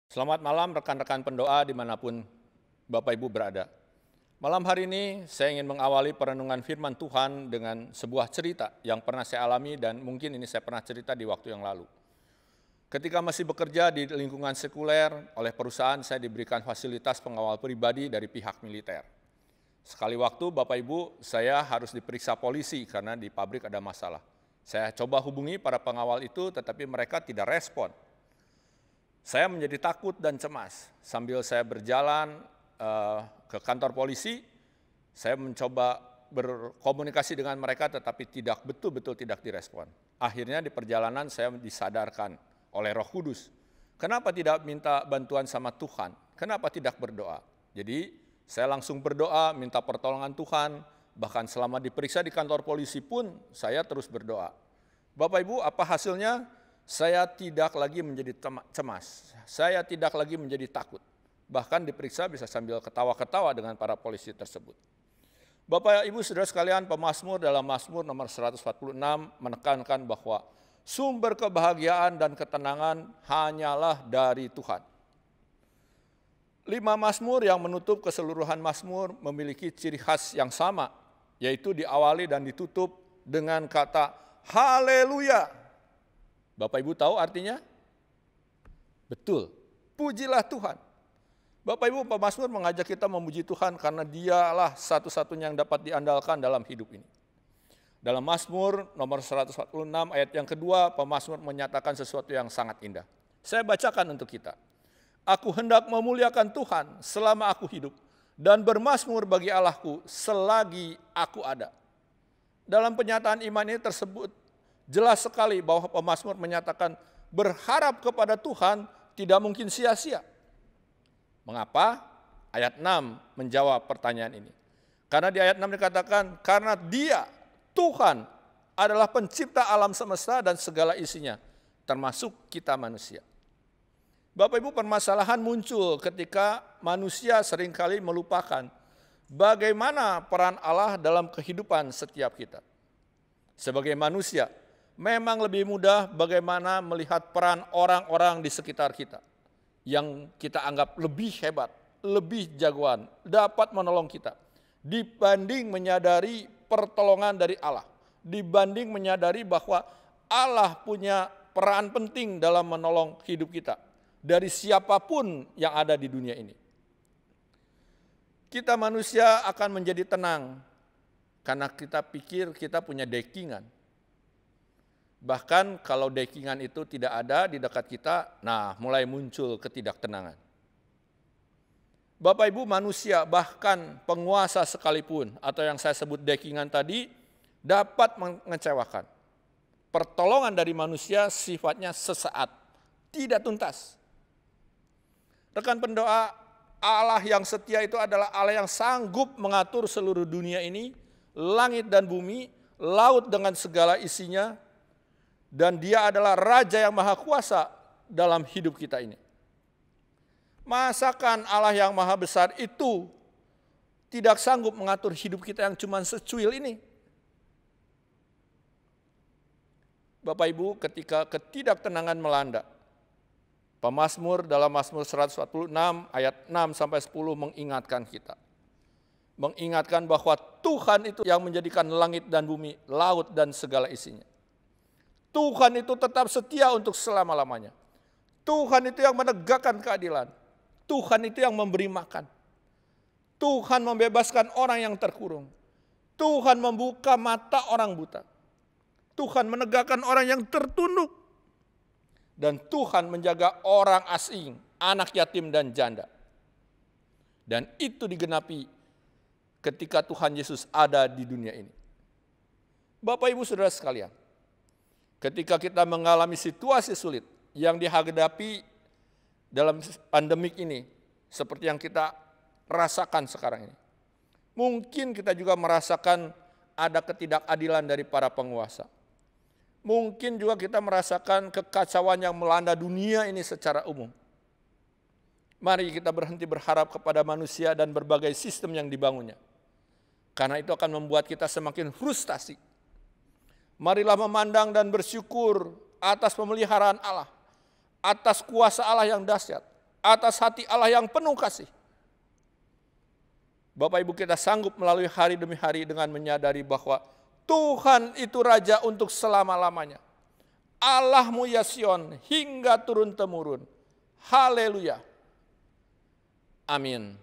Selamat malam rekan-rekan pendoa dimanapun Bapak Ibu berada. Malam hari ini saya ingin mengawali perenungan firman Tuhan dengan sebuah cerita yang pernah saya alami dan mungkin ini saya pernah cerita di waktu yang lalu. Ketika masih bekerja di lingkungan sekuler, oleh perusahaan saya diberikan fasilitas pengawal pribadi dari pihak militer. Sekali waktu Bapak Ibu saya harus diperiksa polisi karena di pabrik ada masalah. Saya coba hubungi para pengawal itu tetapi mereka tidak respon. Saya menjadi takut dan cemas. Sambil saya berjalan ke kantor polisi, saya mencoba berkomunikasi dengan mereka tetapi betul-betul tidak direspon. Akhirnya di perjalanan saya disadarkan oleh Roh Kudus. Kenapa tidak minta bantuan sama Tuhan? Kenapa tidak berdoa? Jadi saya langsung berdoa, minta pertolongan Tuhan. Bahkan selama diperiksa di kantor polisi pun saya terus berdoa. Bapak Ibu, apa hasilnya? Saya tidak lagi menjadi cemas, saya tidak lagi menjadi takut. Bahkan diperiksa bisa sambil ketawa-ketawa dengan para polisi tersebut. Bapak Ibu Saudara sekalian, pemazmur dalam Mazmur nomor 146 menekankan bahwa sumber kebahagiaan dan ketenangan hanyalah dari Tuhan. 5 mazmur yang menutup keseluruhan mazmur memiliki ciri khas yang sama, yaitu diawali dan ditutup dengan kata haleluya. Bapak Ibu tahu artinya? Betul, pujilah Tuhan. Bapak Ibu, pemazmur mengajak kita memuji Tuhan karena dialah satu-satunya yang dapat diandalkan dalam hidup ini. Dalam Mazmur nomor 146 ayat yang kedua, pemazmur menyatakan sesuatu yang sangat indah. Saya bacakan untuk kita. Aku hendak memuliakan Tuhan selama aku hidup dan bermazmur bagi Allahku selagi aku ada. Dalam penyataan iman ini tersebut jelas sekali bahwa pemazmur menyatakan berharap kepada Tuhan tidak mungkin sia-sia. Mengapa? Ayat 6 menjawab pertanyaan ini. Karena di ayat 6 dikatakan, karena Dia, Tuhan, adalah pencipta alam semesta dan segala isinya, termasuk kita manusia. Bapak Ibu, permasalahan muncul ketika manusia seringkali melupakan bagaimana peran Allah dalam kehidupan setiap kita. Sebagai manusia, memang lebih mudah bagaimana melihat peran orang-orang di sekitar kita yang kita anggap lebih hebat, lebih jagoan, dapat menolong kita dibanding menyadari pertolongan dari Allah, dibanding menyadari bahwa Allah punya peran penting dalam menolong hidup kita dari siapapun yang ada di dunia ini. Kita manusia akan menjadi tenang karena kita pikir kita punya dekingan. Bahkan kalau dekingan itu tidak ada di dekat kita, nah mulai muncul ketidaktenangan. Bapak Ibu, manusia bahkan penguasa sekalipun atau yang saya sebut dekingan tadi dapat mengecewakan. Pertolongan dari manusia sifatnya sesaat, tidak tuntas. Rekan pendoa, Allah yang setia itu adalah Allah yang sanggup mengatur seluruh dunia ini, langit dan bumi, laut dengan segala isinya, dan Dia adalah Raja yang Maha Kuasa dalam hidup kita ini. Masakan Allah yang Maha Besar itu tidak sanggup mengatur hidup kita yang cuma secuil ini? Bapak Ibu, ketika ketidaktenangan melanda, pemazmur dalam Mazmur 146 ayat 6 sampai 10 mengingatkan kita. Mengingatkan bahwa Tuhan itu yang menjadikan langit dan bumi, laut dan segala isinya. Tuhan itu tetap setia untuk selama-lamanya. Tuhan itu yang menegakkan keadilan. Tuhan itu yang memberi makan. Tuhan membebaskan orang yang terkurung. Tuhan membuka mata orang buta. Tuhan menegakkan orang yang tertunduk. Dan Tuhan menjaga orang asing, anak yatim dan janda. Dan itu digenapi ketika Tuhan Yesus ada di dunia ini. Bapak Ibu Saudara sekalian, ketika kita mengalami situasi sulit yang dihadapi dalam pandemik ini, seperti yang kita rasakan sekarang ini. Mungkin kita juga merasakan ada ketidakadilan dari para penguasa. Mungkin juga kita merasakan kekacauan yang melanda dunia ini secara umum. Mari kita berhenti berharap kepada manusia dan berbagai sistem yang dibangunnya. Karena itu akan membuat kita semakin frustasi. Marilah memandang dan bersyukur atas pemeliharaan Allah, atas kuasa Allah yang dahsyat, atas hati Allah yang penuh kasih. Bapak Ibu, kita sanggup melalui hari demi hari dengan menyadari bahwa Tuhan itu Raja untuk selama-lamanya. Allahmu ya Sion hingga turun-temurun. Haleluya. Amin.